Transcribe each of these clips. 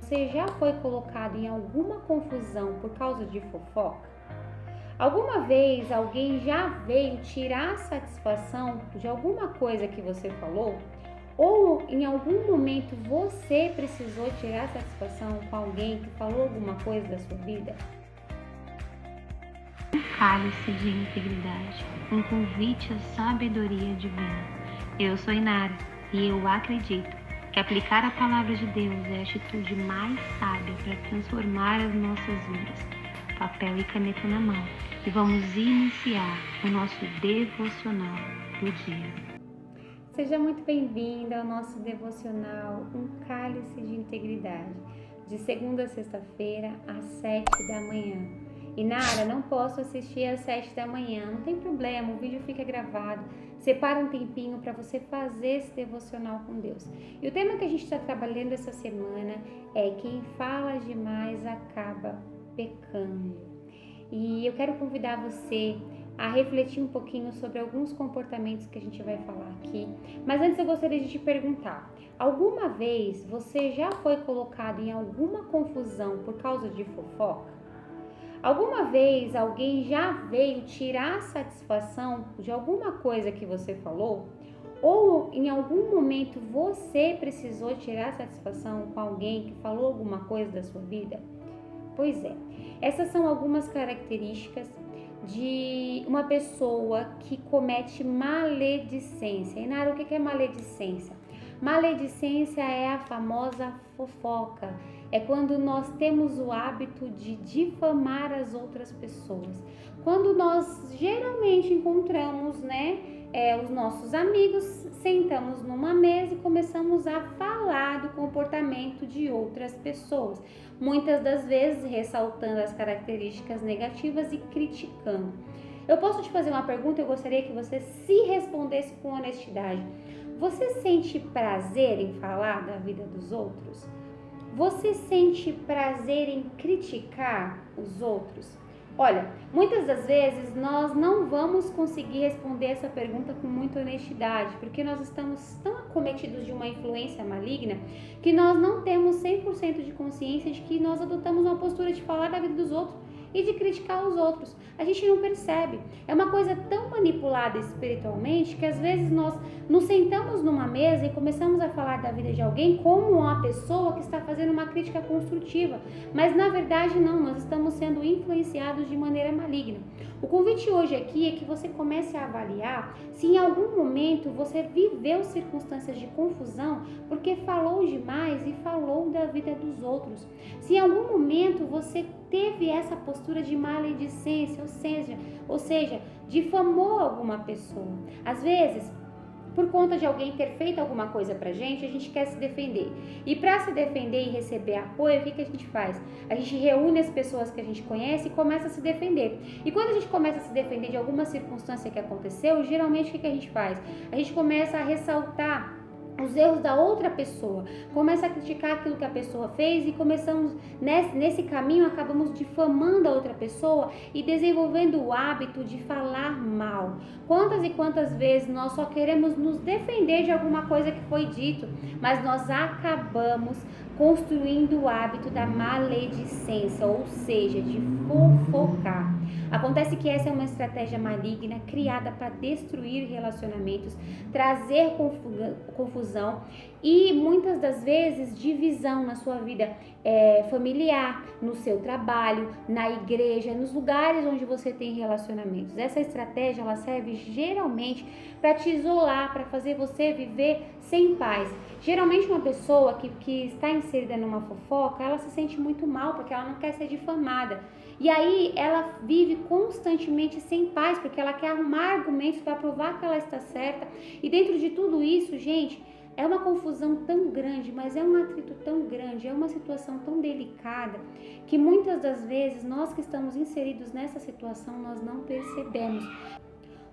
Você já foi colocado em alguma confusão por causa de fofoca? Alguma vez alguém já veio tirar satisfação de alguma coisa que você falou? Ou em algum momento você precisou tirar satisfação com alguém que falou alguma coisa da sua vida? Cálice de integridade, um convite à sabedoria divina. Eu sou Inara e eu acredito que aplicar a palavra de Deus é a atitude mais sábia para transformar as nossas vidas. Papel e caneta na mão e vamos iniciar o nosso devocional do dia. Seja muito bem-vinda ao nosso devocional Um Cálice de Integridade, de segunda a sexta-feira, às 7 da manhã. E Nara, não posso assistir às 7 da manhã, não tem problema, o vídeo fica gravado. Separa um tempinho para você fazer esse devocional com Deus. E o tema que a gente está trabalhando essa semana é quem fala demais acaba pecando. E eu quero convidar você a refletir um pouquinho sobre alguns comportamentos que a gente vai falar aqui. Mas antes eu gostaria de te perguntar, alguma vez você já foi colocado em alguma confusão por causa de fofoca? Alguma vez alguém já veio tirar satisfação de alguma coisa que você falou? Ou em algum momento você precisou tirar satisfação com alguém que falou alguma coisa da sua vida? Pois é, essas são algumas características de uma pessoa que comete maledicência. E Nara, o que é maledicência? Maledicência é a famosa fofoca. É quando nós temos o hábito de difamar as outras pessoas. Quando nós geralmente encontramos, os nossos amigos, sentamos numa mesa e começamos a falar do comportamento de outras pessoas. Muitas das vezes ressaltando as características negativas e criticando. Eu posso te fazer uma pergunta, eu gostaria que você se respondesse com honestidade. Você sente prazer em falar da vida dos outros? Você sente prazer em criticar os outros? Olha, muitas das vezes nós não vamos conseguir responder essa pergunta com muita honestidade, porque nós estamos tão acometidos de uma influência maligna que nós não temos 100% de consciência de que nós adotamos uma postura de falar da vida dos outros e de criticar os outros. A gente não percebe. É uma coisa tão manipulada espiritualmente que às vezes nós nos sentamos numa mesa e começamos a falar da vida de alguém como uma pessoa que está fazendo uma crítica construtiva. Mas na verdade não, nós estamos sendo influenciados de maneira maligna. O convite hoje aqui é que você comece a avaliar se em algum momento você viveu circunstâncias de confusão porque falou demais e falou da vida dos outros. Se em algum momento você teve essa postura de maledicência, ou seja, difamou alguma pessoa. Às vezes, por conta de alguém ter feito alguma coisa pra gente, a gente quer se defender. E para se defender e receber apoio, o que a gente faz? A gente reúne as pessoas que a gente conhece e começa a se defender. E quando a gente começa a se defender de alguma circunstância que aconteceu, geralmente o que a gente faz? A gente começa a ressaltar os erros da outra pessoa, começa a criticar aquilo que a pessoa fez e começamos, nesse caminho, acabamos difamando a outra pessoa e desenvolvendo o hábito de falar mal. Quantas e quantas vezes nós só queremos nos defender de alguma coisa que foi dito, mas nós acabamos construindo o hábito da maledicência, ou seja, de fofocar. Acontece que essa é uma estratégia maligna criada para destruir relacionamentos, trazer confusão e muitas das vezes divisão na sua vida familiar, no seu trabalho, na igreja, nos lugares onde você tem relacionamentos. Essa estratégia ela serve geralmente para te isolar, para fazer você viver sem paz. Geralmente uma pessoa que está inserida numa fofoca, ela se sente muito mal porque ela não quer ser difamada. E aí ela vive constantemente sem paz, porque ela quer arrumar argumentos para provar que ela está certa. E dentro de tudo isso, gente, é uma confusão tão grande, mas é um atrito tão grande, é uma situação tão delicada, que muitas das vezes nós que estamos inseridos nessa situação, nós não percebemos.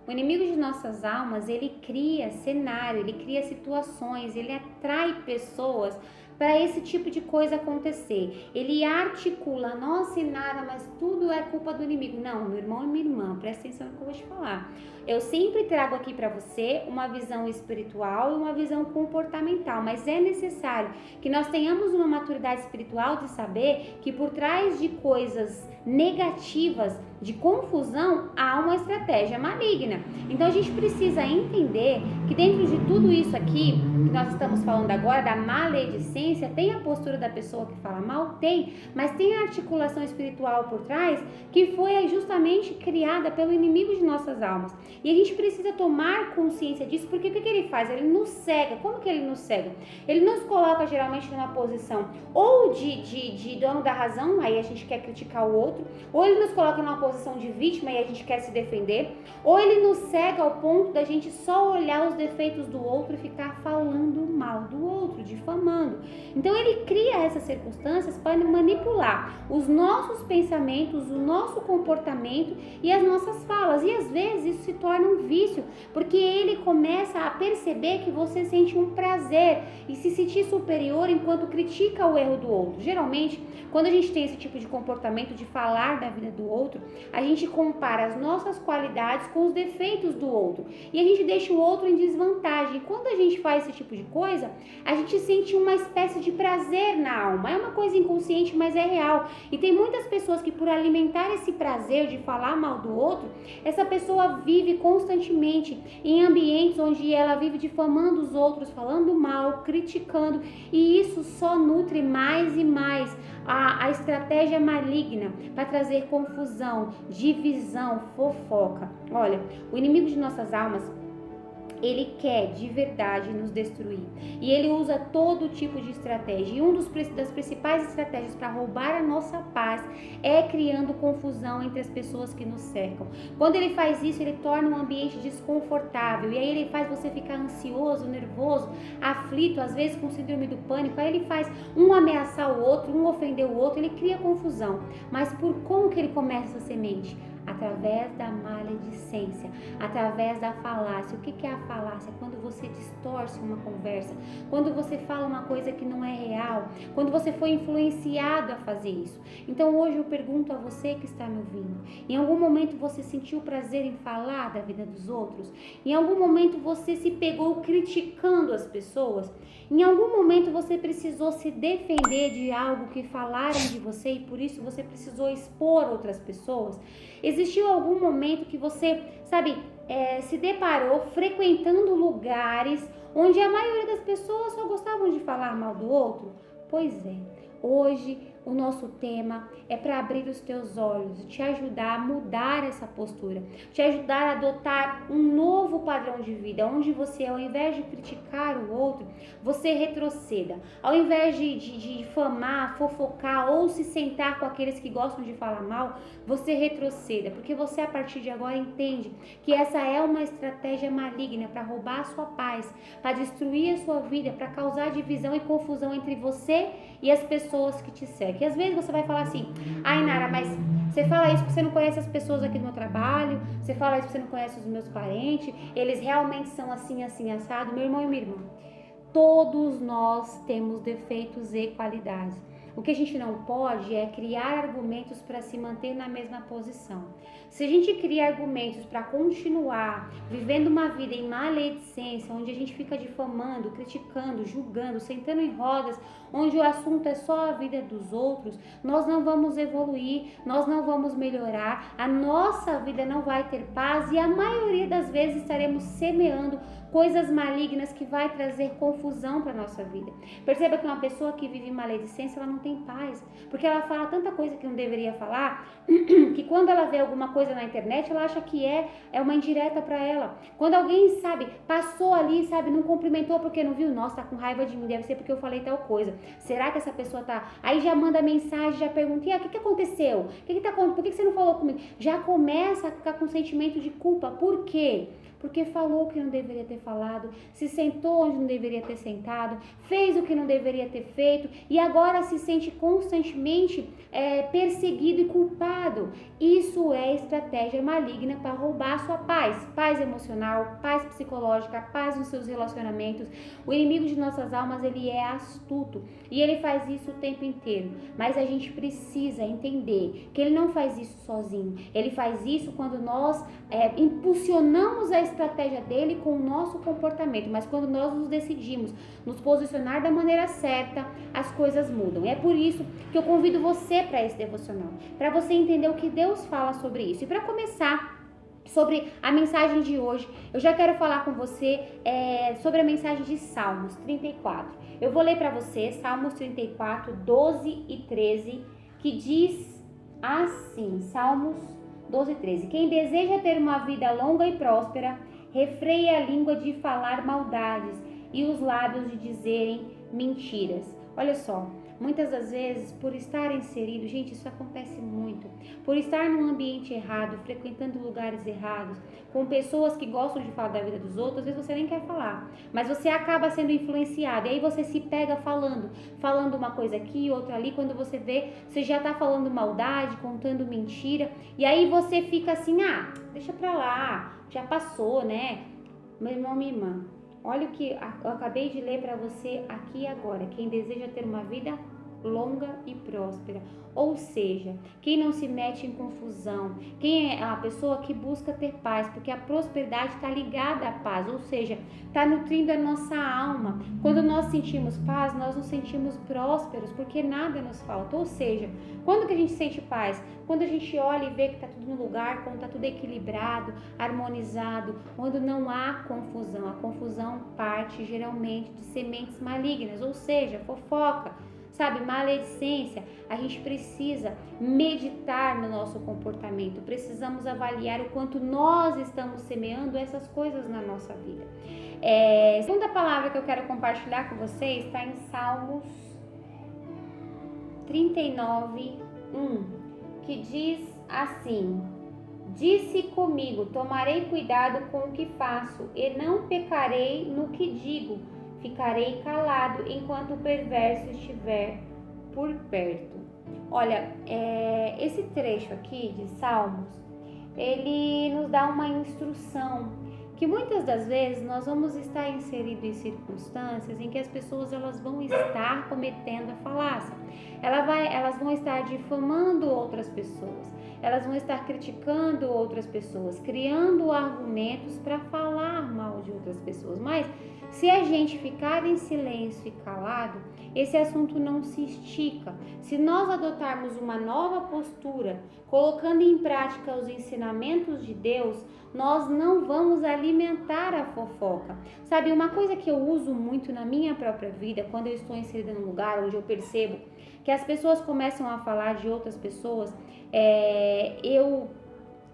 O inimigo de nossas almas, ele cria cenário, ele cria situações, ele atrai pessoas para esse tipo de coisa acontecer. Ele articula, nossa, Inara, mas tudo é culpa do inimigo. Não, meu irmão e minha irmã, presta atenção no que eu vou te falar. Eu sempre trago aqui para você uma visão espiritual e uma visão comportamental, mas é necessário que nós tenhamos uma maturidade espiritual de saber que por trás de coisas negativas, de confusão, há uma estratégia maligna. Então a gente precisa entender que dentro de tudo isso aqui, que nós estamos falando agora, da maledicência, tem a postura da pessoa que fala mal? Tem, mas tem a articulação espiritual por trás que foi justamente criada pelo inimigo de nossas almas. E a gente precisa tomar consciência disso, porque o que ele faz? Ele nos cega. Como que ele nos cega? Ele nos coloca geralmente numa posição ou de dono da razão, aí a gente quer criticar o outro, ou ele nos coloca numa posição de vítima e a gente quer se defender, ou ele nos cega ao ponto da gente só olhar os defeitos do outro e ficar falando mal do outro, difamando. Então ele cria essas circunstâncias para manipular os nossos pensamentos, o nosso comportamento e as nossas falas. E às vezes isso se torna um vício, porque ele começa a perceber que você sente um prazer e se sentir superior enquanto critica o erro do outro. Geralmente, quando a gente tem esse tipo de comportamento de falar da vida do outro, a gente compara as nossas qualidades com os defeitos do outro e a gente deixa o outro em desvantagem. E quando a gente faz esse tipo de coisa, a gente sente uma espécie de prazer na alma. É uma coisa inconsciente, mas é real. E tem muitas pessoas que, por alimentar esse prazer de falar mal do outro, essa pessoa vive constantemente em ambientes onde ela vive difamando os outros, falando mal, criticando, e isso só nutre mais e mais a estratégia maligna para trazer confusão, divisão, fofoca. Olha, o inimigo de nossas almas, ele quer de verdade nos destruir e ele usa todo tipo de estratégia, e das principais estratégias para roubar a nossa paz é criando confusão entre as pessoas que nos cercam. Quando ele faz isso, ele torna um ambiente desconfortável e aí ele faz você ficar ansioso, nervoso, aflito, às vezes com síndrome do pânico. Aí ele faz um ameaçar o outro, um ofender o outro, ele cria confusão. Mas por como que ele começa essa semente? Através da maledicência, através da falácia. O que é a falácia? Quando você distorce uma conversa, quando você fala uma coisa que não é real, quando você foi influenciado a fazer isso. Então hoje eu pergunto a você que está me ouvindo, em algum momento você sentiu prazer em falar da vida dos outros? Em algum momento você se pegou criticando as pessoas? Em algum momento você precisou se defender de algo que falaram de você e por isso você precisou expor outras pessoas? Existiu algum momento que você, se deparou frequentando lugares onde a maioria das pessoas só gostavam de falar mal do outro? Pois é, hoje o nosso tema é para abrir os teus olhos, te ajudar a mudar essa postura, te ajudar a adotar um novo padrão de vida, onde você, ao invés de criticar o outro, você retroceda. Ao invés de difamar, fofocar ou se sentar com aqueles que gostam de falar mal, você retroceda, porque você a partir de agora entende que essa é uma estratégia maligna para roubar a sua paz, para destruir a sua vida, para causar divisão e confusão entre você e as pessoas que te cercam. Que às vezes você vai falar assim: ai, Nara, mas você fala isso porque você não conhece as pessoas aqui do meu trabalho, você fala isso porque você não conhece os meus parentes, eles realmente são assim, assim, assado. Meu irmão e minha irmã, todos nós temos defeitos e qualidades. O que a gente não pode é criar argumentos para se manter na mesma posição. Se a gente cria argumentos para continuar vivendo uma vida em maledicência, onde a gente fica difamando, criticando, julgando, sentando em rodas, onde o assunto é só a vida dos outros, nós não vamos evoluir, nós não vamos melhorar, a nossa vida não vai ter paz e a maioria das vezes estaremos semeando coisas malignas que vai trazer confusão para a nossa vida. Perceba que uma pessoa que vive em maledicência, ela não tem paz, porque ela fala tanta coisa que não deveria falar, que quando ela vê alguma coisa na internet, ela acha que é uma indireta para ela. Quando alguém, passou ali, não cumprimentou porque não viu, nossa, tá com raiva de mim, deve ser porque eu falei tal coisa. Será que essa pessoa tá... Aí já manda mensagem, já pergunta, o que aconteceu? Por que você não falou comigo? Já começa a ficar com sentimento de culpa. Por quê? porque falou o que não deveria ter falado, se sentou onde não deveria ter sentado, fez o que não deveria ter feito e agora se sente constantemente perseguido e culpado. Isso é estratégia maligna para roubar a sua paz, paz emocional, paz psicológica, paz nos seus relacionamentos. O inimigo de nossas almas, ele é astuto e ele faz isso o tempo inteiro, mas a gente precisa entender que ele não faz isso sozinho, ele faz isso quando nós impulsionamos a estratégia dele com o nosso comportamento, mas quando nós nos decidimos nos posicionar da maneira certa, as coisas mudam. É por isso que eu convido você para esse devocional, para você entender o que Deus fala sobre isso. E para começar, sobre a mensagem de hoje, eu já quero falar com você sobre a mensagem de Salmos 34. Eu vou ler para você Salmos 34, 12 e 13, que diz assim, Salmos 12 e 13. Quem deseja ter uma vida longa e próspera, refreie a língua de falar maldades e os lábios de dizerem mentiras. Olha só, muitas das vezes, por estar inserido, gente, isso acontece muito, por estar num ambiente errado, frequentando lugares errados, com pessoas que gostam de falar da vida dos outros, às vezes você nem quer falar, mas você acaba sendo influenciado, e aí você se pega falando uma coisa aqui, outra ali, quando você vê, você já tá falando maldade, contando mentira, e aí você fica assim, deixa pra lá, já passou, né? Meu irmão, minha irmã, olha o que eu acabei de ler para você aqui e agora. Quem deseja ter uma vida longa e próspera, ou seja, quem não se mete em confusão, quem é a pessoa que busca ter paz, porque a prosperidade está ligada à paz, ou seja, está nutrindo a nossa alma. Quando nós sentimos paz, nós nos sentimos prósperos, porque nada nos falta. Ou seja, quando que a gente sente paz? Quando a gente olha e vê que está tudo no lugar, quando está tudo equilibrado, harmonizado, quando não há confusão. A confusão parte geralmente de sementes malignas, ou seja, fofoca, sabe, maledicência. A gente precisa meditar no nosso comportamento, precisamos avaliar o quanto nós estamos semeando essas coisas na nossa vida. A segunda palavra que eu quero compartilhar com vocês está em Salmos 39, 1, que diz assim: disse comigo, tomarei cuidado com o que faço e não pecarei no que digo. Ficarei calado enquanto o perverso estiver por perto. Olha, esse trecho aqui de Salmos, ele nos dá uma instrução que muitas das vezes nós vamos estar inseridos em circunstâncias em que as pessoas elas vão estar cometendo a falácia. Elas vão estar difamando outras pessoas. Elas vão estar criticando outras pessoas, criando argumentos para falar mal de outras pessoas. Mas se a gente ficar em silêncio e calado, esse assunto não se estica. Se nós adotarmos uma nova postura, colocando em prática os ensinamentos de Deus, nós não vamos alimentar a fofoca. Sabe, uma coisa que eu uso muito na minha própria vida, quando eu estou inserida num lugar onde eu percebo que as pessoas começam a falar de outras pessoas, eu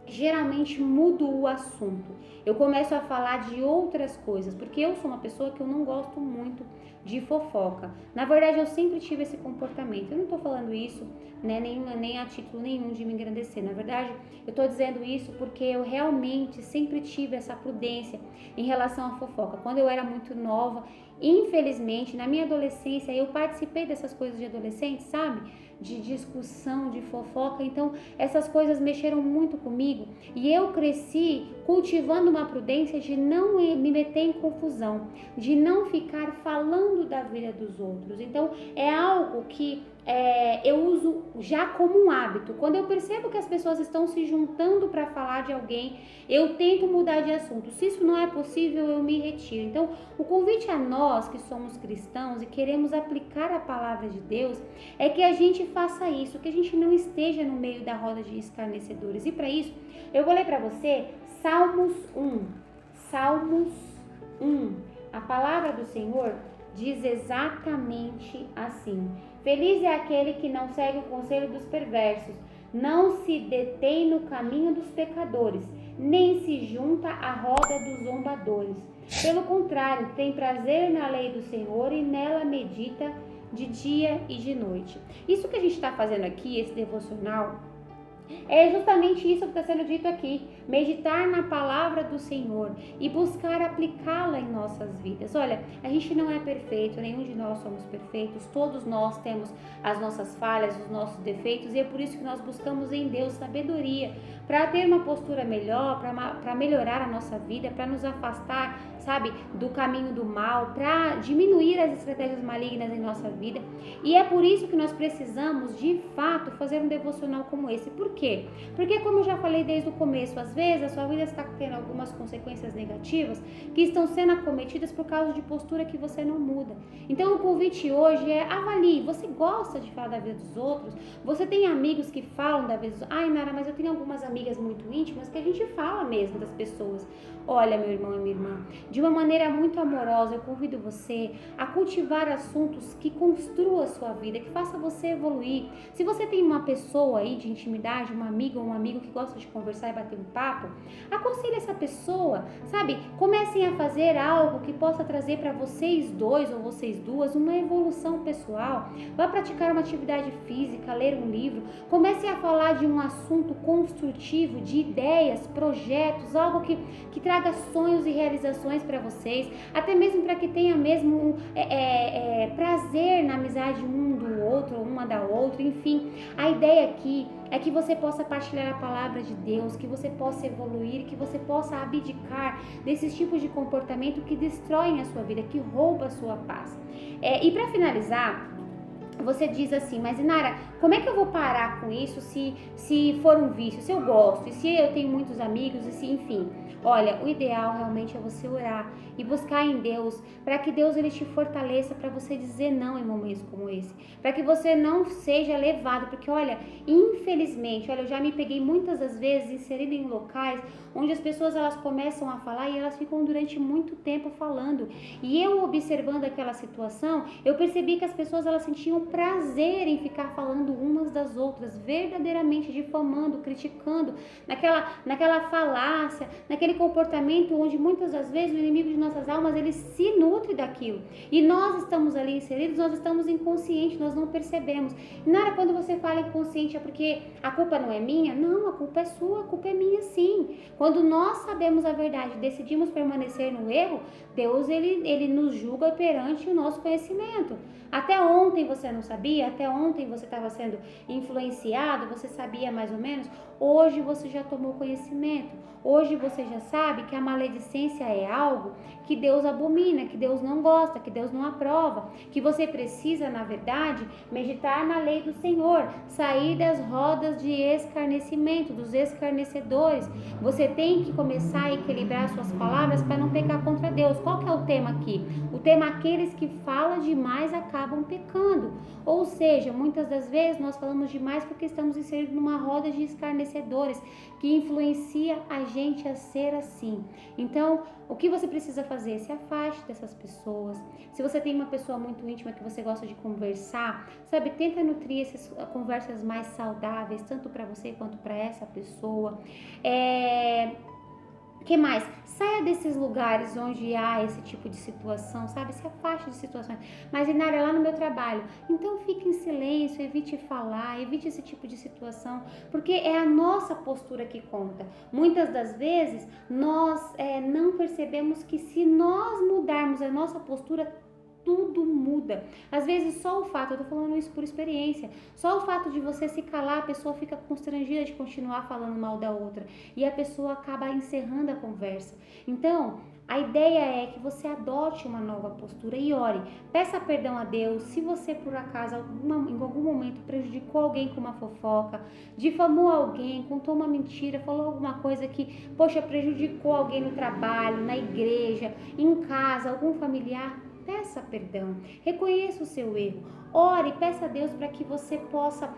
geralmente mudo o assunto. Eu começo a falar de outras coisas, porque eu sou uma pessoa que eu não gosto muito de fofoca. Na verdade, eu sempre tive esse comportamento. Eu não estou falando isso, né, nem a título nenhum de me engrandecer. Na verdade, eu estou dizendo isso porque eu realmente sempre tive essa prudência em relação à fofoca. Quando eu era muito nova, infelizmente, na minha adolescência, eu participei dessas coisas de adolescente, sabe? De discussão, de fofoca. Então, essas coisas mexeram muito comigo e eu cresci cultivando uma prudência de não me meter em confusão, de não ficar falando da vida dos outros. Então, é algo que eu uso já como um hábito. Quando eu percebo que as pessoas estão se juntando para falar de alguém, eu tento mudar de assunto. Se isso não é possível, eu me retiro. Então, o convite a nós que somos cristãos e queremos aplicar a palavra de Deus é que a gente faça isso, que a gente não esteja no meio da roda de escarnecedores. E para isso, eu vou ler para você Salmos 1. Salmos 1. A palavra do Senhor diz exatamente assim: feliz é aquele que não segue o conselho dos perversos, não se detém no caminho dos pecadores, nem se junta à roda dos zombadores. Pelo contrário, tem prazer na lei do Senhor e nela medita de dia e de noite. Isso que a gente está fazendo aqui, esse devocional, É justamente isso que está sendo dito aqui. Meditar na palavra do Senhor e buscar aplicá-la em nossas vidas. Olha, a gente não é perfeito, nenhum de nós somos perfeitos. Todos nós temos as nossas falhas, os nossos defeitos. E é por isso que nós buscamos em Deus sabedoria para ter uma postura melhor, para melhorar a nossa vida, para nos afastar, sabe, do caminho do mal, para diminuir as estratégias malignas em nossa vida. E é por isso que nós precisamos, de fato, fazer um devocional como esse. Por quê? Porque, como eu já falei desde o começo, às vezes a sua vida está tendo algumas consequências negativas que estão sendo acometidas por causa de postura que você não muda. Então, o convite hoje é: avalie. Você gosta de falar da vida dos outros? Você tem amigos que falam da vida dos outros? Ai, Nara, mas eu tenho algumas amigas muito íntimas que a gente fala mesmo das pessoas. Olha, meu irmão e minha irmã, de uma maneira muito amorosa, eu convido você a cultivar assuntos que construam a sua vida, que faça você evoluir. Se você tem uma pessoa aí de intimidade, uma amiga ou um amigo que gosta de conversar e bater um papo, aconselhe essa pessoa, sabe? Comecem a fazer algo que possa trazer para vocês dois ou vocês duas uma evolução pessoal. Vá praticar uma atividade física, ler um livro, comecem a falar de um assunto construtivo, de ideias, projetos, algo que traga sonhos e realizações para vocês, até mesmo para que tenha mesmo prazer na amizade um do outro, uma da outra, enfim. A ideia aqui é que você possa partilhar a palavra de Deus, que você possa evoluir, que você possa abdicar desses tipos de comportamento que destroem a sua vida, que roubam a sua paz. E para finalizar, você diz assim: mas Inara, como é que eu vou parar com isso se for um vício, se eu gosto, e se eu tenho muitos amigos, e se, enfim. Olha, o ideal realmente é você orar e buscar em Deus, para que Deus ele te fortaleça para você dizer não em momentos como esse, para que você não seja levado, porque olha, infelizmente, olha, eu já me peguei muitas das vezes inserida em locais onde as pessoas elas começam a falar e elas ficam durante muito tempo falando, e eu observando aquela situação, eu percebi que as pessoas elas sentiam prazer em ficar falando umas das outras, verdadeiramente difamando, criticando, naquela falácia, naquele comportamento onde muitas das vezes o inimigo de nossas almas ele se nutre daquilo, e nós estamos ali inseridos, nós estamos inconscientes, nós não percebemos. Nara, quando você fala inconsciente é porque a culpa não é minha? Não, a culpa é sua, a culpa é minha sim. Quando nós sabemos a verdade, decidimos permanecer no erro, Deus ele nos julga perante o nosso conhecimento. Até ontem você não sabia, até ontem você estava sendo influenciado, você sabia mais ou menos, hoje você já tomou conhecimento, hoje você já sabe que a maledicência é algo que Deus abomina, que Deus não gosta, que Deus não aprova, que você precisa, na verdade, meditar na lei do Senhor, sair das rodas de escarnecimento, dos escarnecedores. Você tem que começar a equilibrar suas palavras para não pecar contra Deus. Qual que é o tema aqui? O tema: aqueles que falam demais acabam pecando. Ou seja, muitas das vezes nós falamos demais porque estamos inseridos numa roda de escarnecedores que influencia a gente a ser assim. Então, o que você precisa fazer? Se afaste dessas pessoas. Se você tem uma pessoa muito íntima que você gosta de conversar, sabe, tenta nutrir essas conversas mais saudáveis, tanto para você quanto para essa pessoa. Que mais? Saia desses lugares onde há esse tipo de situação, sabe? Se afaste de situações. Mas, Inara, é lá no meu trabalho. Então, fique em silêncio, evite falar, evite esse tipo de situação, porque é a nossa postura que conta. Muitas das vezes, nós não percebemos que se nós mudarmos a nossa postura, tudo muda. Às vezes só o fato, eu tô falando isso por experiência, só o fato de você se calar, a pessoa fica constrangida de continuar falando mal da outra e a pessoa acaba encerrando a conversa. Então, a ideia é que você adote uma nova postura e ore. Peça perdão a Deus se você por acaso em algum momento prejudicou alguém com uma fofoca, difamou alguém, contou uma mentira, falou alguma coisa que, poxa, prejudicou alguém no trabalho, na igreja, em casa, algum familiar. Peça perdão, reconheça o seu erro, ore, peça a Deus para que você possa,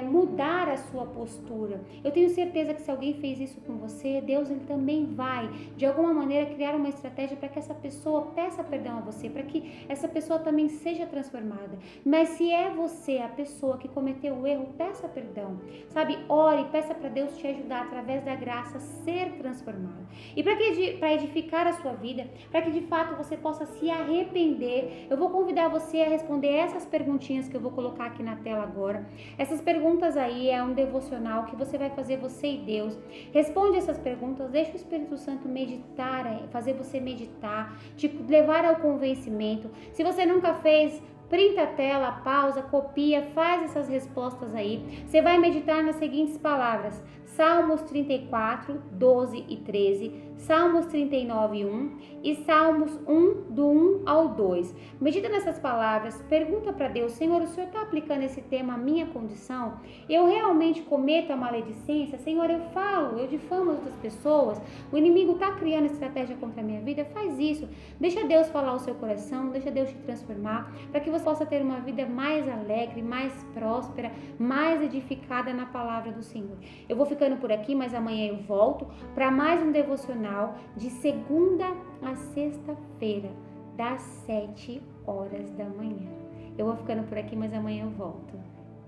mudar a sua postura. Eu tenho certeza que se alguém fez isso com você, Deus ele também vai, de alguma maneira, criar uma estratégia para que essa pessoa peça perdão a você, para que essa pessoa também seja transformada. Mas se é você a pessoa que cometeu o erro, peça perdão, sabe? Ore, peça para Deus te ajudar através da graça a ser transformado. E para edificar a sua vida, para que de fato você possa se arrepender, eu vou convidar você a responder responder essas perguntinhas que eu vou colocar aqui na tela agora. Essas perguntas aí é um devocional que você vai fazer, você e Deus. Responde essas perguntas, deixa o Espírito Santo meditar, fazer você meditar, te levar ao convencimento. Se você nunca fez, printa a tela, pausa, copia, faz essas respostas aí. Você vai meditar nas seguintes palavras: Salmos 34, 12 e 13, Salmos 39, 1 e Salmos 1, do 1 ao 2. Medita nessas palavras, pergunta para Deus: Senhor, o Senhor está aplicando esse tema à minha condição? Eu realmente cometo a maledicência? Senhor, eu falo, eu difamo outras pessoas? O inimigo está criando estratégia contra a minha vida? Faz isso. Deixa Deus falar o seu coração, deixa Deus te transformar, para que você possa ter uma vida mais alegre, mais próspera, mais edificada na palavra do Senhor. Eu vou ficando por aqui, mas amanhã eu volto para mais um devocional de segunda a sexta-feira, das 7 horas da manhã. Eu vou ficando por aqui, mas amanhã eu volto.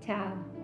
Tchau!